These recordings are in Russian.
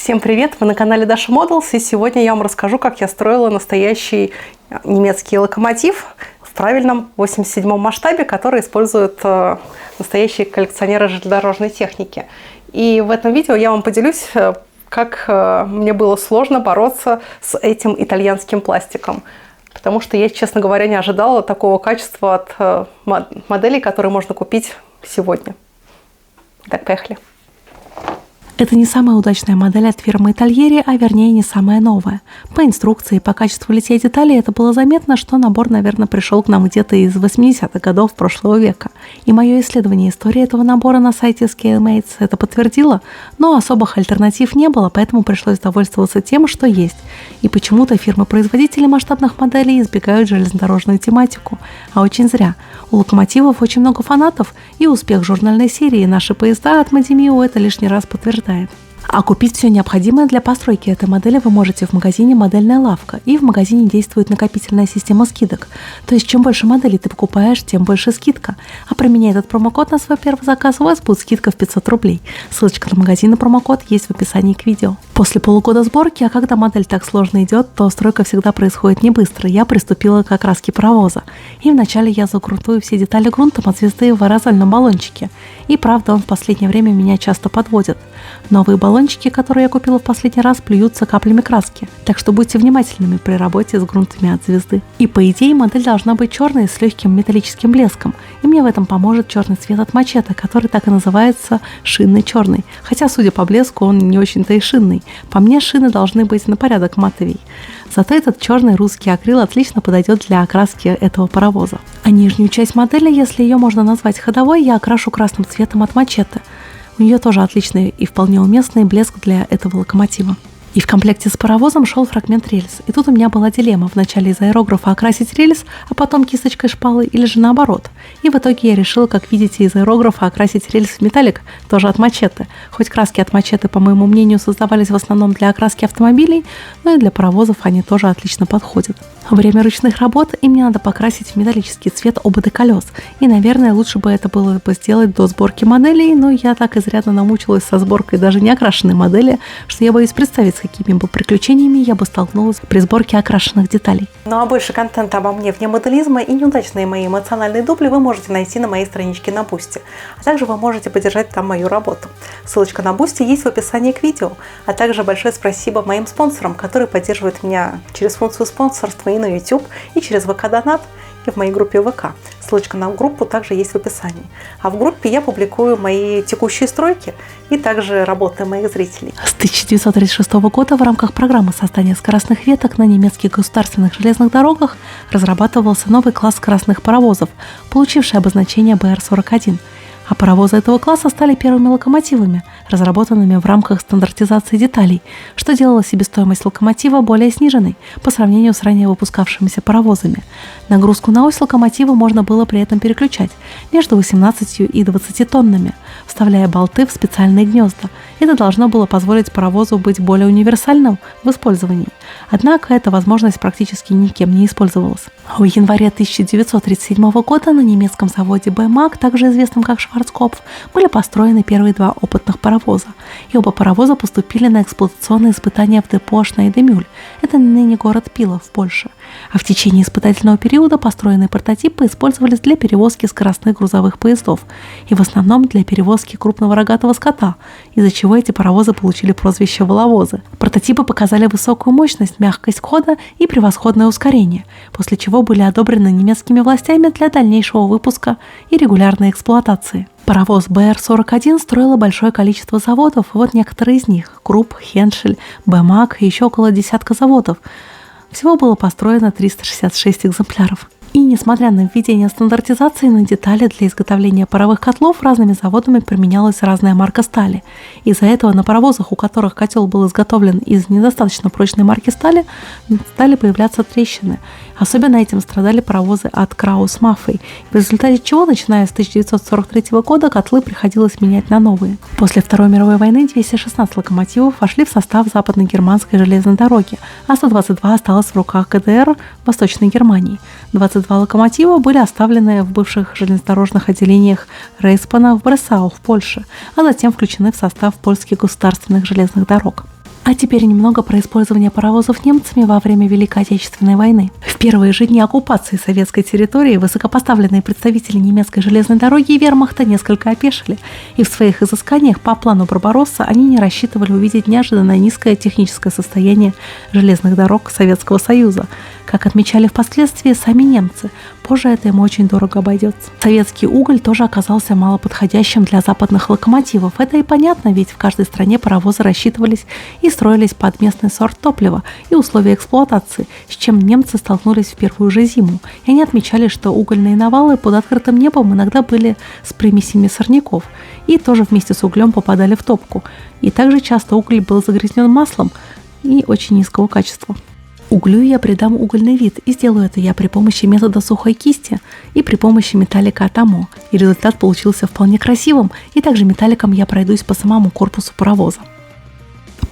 Всем привет! Вы на канале Dasha Models, и сегодня я вам расскажу, как я строила настоящий немецкий локомотив в правильном 87-м масштабе, который используют настоящие коллекционеры железнодорожной техники. И в этом видео я вам поделюсь, как мне было сложно бороться с этим итальянским пластиком. Потому что я, честно говоря, не ожидала такого качества от моделей, которые можно купить сегодня. Так, поехали. Это не самая удачная модель от фирмы Итальери, а вернее не самая новая. По инструкции и по качеству литья деталей это было заметно, что набор, наверное, пришел к нам где-то из 80-х годов прошлого века. И мое исследование истории этого набора на сайте ScaleMates это подтвердило, но особых альтернатив не было, поэтому пришлось довольствоваться тем, что есть. И почему-то фирмы-производители масштабных моделей избегают железнодорожную тематику. А очень зря. У локомотивов очень много фанатов, и успех журнальной серии «Наши поезда» от Мадимио это лишний раз подтверждает. А купить все необходимое для постройки этой модели вы можете в магазине «Модельная лавка», и в магазине действует накопительная система скидок. То есть, чем больше моделей ты покупаешь, тем больше скидка. А применяя этот промокод на свой первый заказ, у вас будет скидка в 500 рублей. Ссылочка на магазин и промокод есть в описании к видео. После полугода сборки, а когда модель так сложно идет, то стройка всегда происходит не быстро. Я приступила к окраске паровоза. И вначале я загрунтую все детали грунтом от звезды в аэрозольном баллончике. И правда, он в последнее время меня часто подводит. Новые баллончики, которые я купила в последний раз, плюются каплями краски. Так что будьте внимательными при работе с грунтами от звезды. И по идее модель должна быть черной с легким металлическим блеском. И мне в этом поможет черный цвет от Мачете, который так и называется шинный черный. Хотя, судя по блеску, он не очень-то и шинный. По мне, шины должны быть на порядок матовей. Зато этот черный русский акрил отлично подойдет для окраски этого паровоза. А нижнюю часть модели, если ее можно назвать ходовой, я окрашу красным цветом от Мачете. У нее тоже отличный и вполне уместный блеск для этого локомотива. И в комплекте с паровозом шел фрагмент рельс. И тут у меня была дилемма: вначале из аэрографа окрасить рельс, а потом кисточкой шпалы, или же наоборот. И в итоге я решила, как видите, из аэрографа окрасить рельс в металлик, тоже от Мачете. Хоть краски от Мачете, по моему мнению, создавались в основном для окраски автомобилей, но и для паровозов они тоже отлично подходят. Время ручных работ, и мне надо покрасить в металлический цвет ободы колес. И, наверное, лучше бы это было бы сделать до сборки моделей, но я так изрядно намучилась со сборкой даже не окрашенной модели, что я боюсь представить, с какими бы приключениями я бы столкнулась при сборке окрашенных деталей. Ну а больше контента обо мне вне моделизма и неудачные мои эмоциональные дубли вы можете найти на моей страничке на Boosty. А также вы можете поддержать там мою работу. Ссылочка на Boosty есть в описании к видео. А также большое спасибо моим спонсорам, которые поддерживают меня через функцию спонсорства и на YouTube, и через ВК-донат, и в моей группе ВК. Ссылочка на группу также есть в описании. А в группе я публикую мои текущие стройки и также работы моих зрителей. С 1936 года в рамках программы создания скоростных веток на немецких государственных железных дорогах разрабатывался новый класс скоростных паровозов, получивший обозначение БР-41. А паровозы этого класса стали первыми локомотивами, разработанными в рамках стандартизации деталей, что делало себестоимость локомотива более сниженной по сравнению с ранее выпускавшимися паровозами. Нагрузку на ось локомотива можно было при этом переключать между 18 и 20 тоннами, вставляя болты в специальные гнезда. Это должно было позволить паровозу быть более универсальным в использовании. Однако эта возможность практически никем не использовалась. В январе 1937 года на немецком заводе БМАК, также известном как Шварцкопф, были построены первые два опытных паровоза. И оба паровоза поступили на эксплуатационные испытания в депо Шнейдемюль. Это ныне город Пила в Польше. А в течение испытательного периода построенные прототипы использовались для перевозки скоростных грузовых поездов и в основном для перевозки крупного рогатого скота, из-за чего эти паровозы получили прозвище «воловозы». Прототипы показали высокую мощность, мягкость хода и превосходное ускорение, после чего были одобрены немецкими властями для дальнейшего выпуска и регулярной эксплуатации. Паровоз БР-41 строило большое количество заводов, вот некоторые из них: Крупп, Хеншель, БМАК и еще около десятка заводов. Всего было построено 366 экземпляров. И несмотря на введение стандартизации, на детали для изготовления паровых котлов разными заводами применялась разная марка стали. Из-за этого на паровозах, у которых котел был изготовлен из недостаточно прочной марки стали, стали появляться трещины. Особенно этим страдали паровозы от Краус Маффей, в результате чего, начиная с 1943 года, котлы приходилось менять на новые. После Второй мировой войны 216 локомотивов вошли в состав западно-германской железной дороги, а 122 осталось в руках ГДР Восточной Германии. 22 локомотива были оставлены в бывших железнодорожных отделениях Рейспана в Брессау в Польше, а затем включены в состав польских государственных железных дорог. А теперь немного про использование паровозов немцами во время Великой Отечественной войны. В первые же дни оккупации советской территории высокопоставленные представители немецкой железной дороги и вермахта несколько опешили, и в своих изысканиях по плану Барбаросса они не рассчитывали увидеть неожиданно низкое техническое состояние железных дорог Советского Союза, как отмечали впоследствии сами немцы. Позже это им очень дорого обойдется. Советский уголь тоже оказался малоподходящим для западных локомотивов. Это и понятно, ведь в каждой стране паровозы рассчитывались и строились под местный сорт топлива и условия эксплуатации, с чем немцы столкнулись в первую же зиму. И они отмечали, что угольные навалы под открытым небом иногда были с примесями сорняков и тоже вместе с углем попадали в топку. И также часто уголь был загрязнен маслом и очень низкого качества. Углю я придам угольный вид, и сделаю это я при помощи метода сухой кисти и при помощи металлика Атамо. И результат получился вполне красивым, и также металликом я пройдусь по самому корпусу паровоза.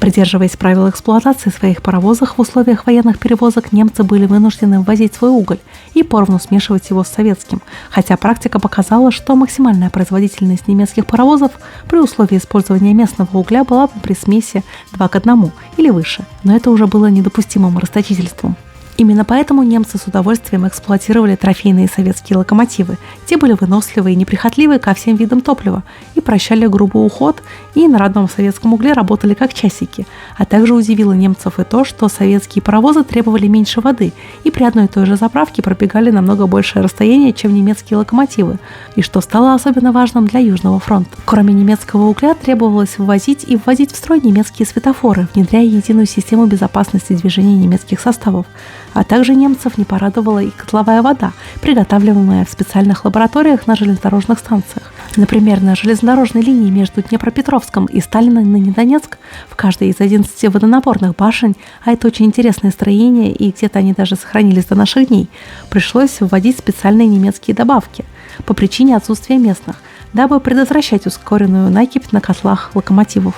Придерживаясь правил эксплуатации своих паровозов в условиях военных перевозок, немцы были вынуждены ввозить свой уголь и поровну смешивать его с советским, хотя практика показала, что максимальная производительность немецких паровозов при условии использования местного угля была бы при смеси 2 к 1 или выше, но это уже было недопустимым расточительством. Именно поэтому немцы с удовольствием эксплуатировали трофейные советские локомотивы. Те были выносливы и неприхотливы ко всем видам топлива и прощали грубый уход, и на родном советском угле работали как часики. А также удивило немцев и то, что советские паровозы требовали меньше воды и при одной и той же заправке пробегали намного большее расстояние, чем немецкие локомотивы, и что стало особенно важным для Южного фронта. Кроме немецкого угля требовалось ввозить и вводить в строй немецкие светофоры, внедряя единую систему безопасности движения немецких составов. А также немцев не порадовала и котловая вода, приготавливаемая в специальных лабораториях на железнодорожных станциях. Например, на железнодорожной линии между Днепропетровском и Сталиной на Недонецк в каждой из 11 водонапорных башен, а это очень интересное строение, и где-то они даже сохранились до наших дней, пришлось вводить специальные немецкие добавки по причине отсутствия местных, дабы предотвращать ускоренную накипь на котлах локомотивов.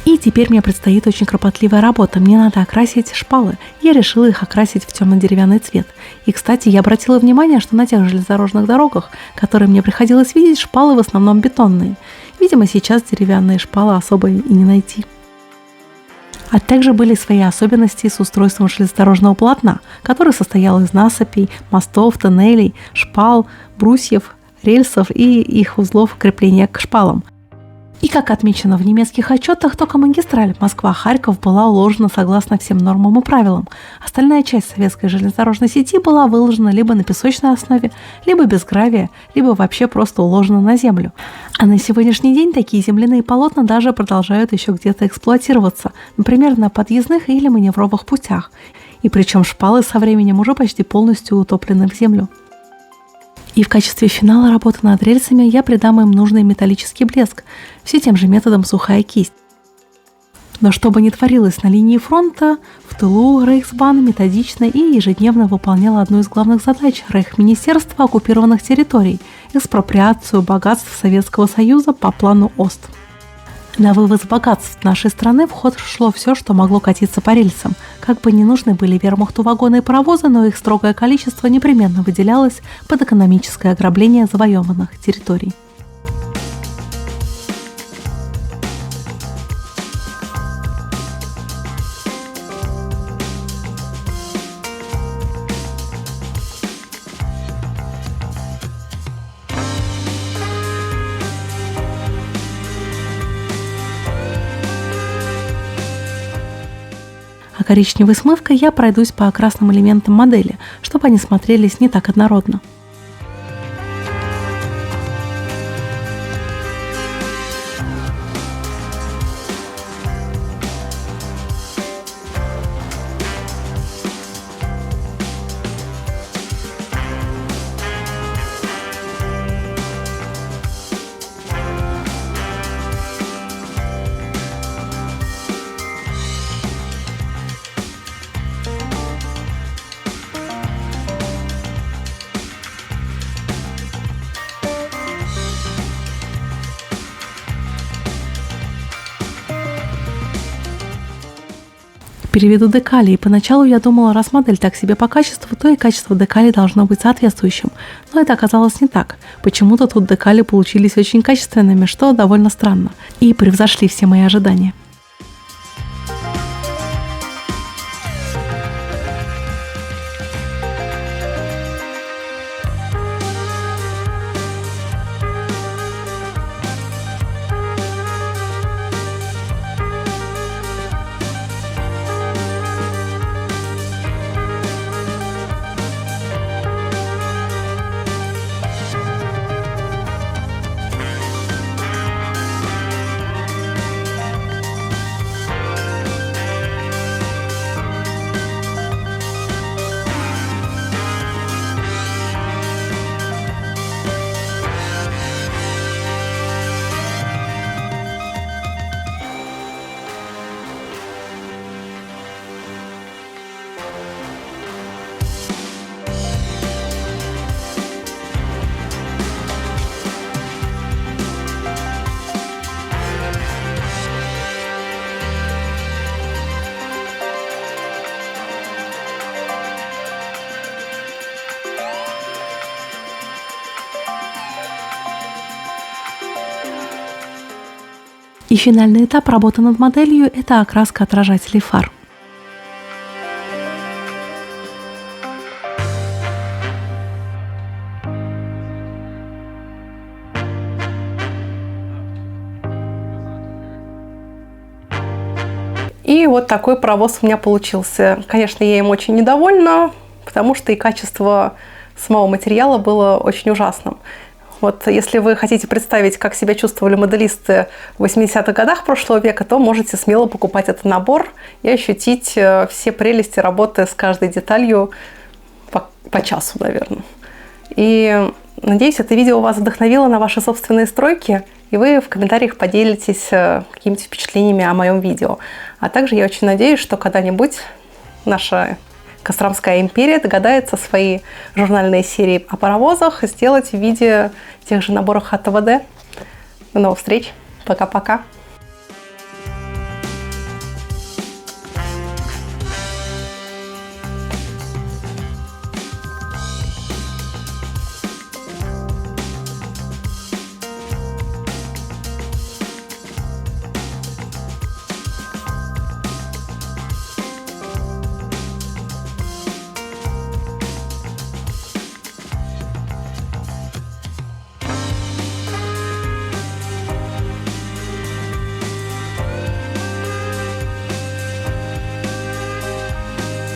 И теперь мне предстоит очень кропотливая работа. Мне надо окрасить шпалы. Я решила их окрасить в темно-деревянный цвет. И, кстати, я обратила внимание, что на тех железнодорожных дорогах, которые мне приходилось видеть, шпалы в основном бетонные. Видимо, сейчас деревянные шпалы особо и не найти. А также были свои особенности с устройством железнодорожного полотна, который состоял из насыпей, мостов, тоннелей, шпал, брусьев, рельсов и их узлов крепления к шпалам. И, как отмечено в немецких отчетах, только магистраль Москва-Харьков была уложена согласно всем нормам и правилам. Остальная часть советской железнодорожной сети была выложена либо на песочной основе, либо без гравия, либо вообще просто уложена на землю. А на сегодняшний день такие земляные полотна даже продолжают еще где-то эксплуатироваться, например, на подъездных или маневровых путях. И причем шпалы со временем уже почти полностью утоплены в землю. И в качестве финала работы над рельсами я придам им нужный металлический блеск, все тем же методом сухая кисть. Но что бы ни творилось на линии фронта, в тылу Рейхсбан методично и ежедневно выполнял одну из главных задач Рейхсминистерства оккупированных территорий – экспроприацию богатств Советского Союза по плану ОСТ. На вывоз богатств нашей страны в ход шло все, что могло катиться по рельсам. Как бы не нужны были вермахту вагоны и паровозы, но их строгое количество непременно выделялось под экономическое ограбление завоеванных территорий. А коричневой смывкой я пройдусь по окрасным элементам модели, чтобы они смотрелись не так однородно. Переведу декали, и поначалу я думала, раз модель так себе по качеству, то и качество декалей должно быть соответствующим. Но это оказалось не так. Почему-то тут декали получились очень качественными, что довольно странно, и превзошли все мои ожидания. И финальный этап работы над моделью – это окраска отражателей фар. И вот такой паровоз у меня получился. Конечно, я им очень недовольна, потому что и качество самого материала было очень ужасным. Вот если вы хотите представить, как себя чувствовали моделисты в 80-х годах прошлого века, то можете смело покупать этот набор и ощутить все прелести работы с каждой деталью по часу, наверное. И надеюсь, это видео вас вдохновило на ваши собственные стройки, и вы в комментариях поделитесь какими-то впечатлениями о моем видео. А также я очень надеюсь, что когда-нибудь наша Костромская империя догадается свои журнальные серии о паровозах сделать в виде тех же наборов ХТВД. До новых встреч. Пока-пока.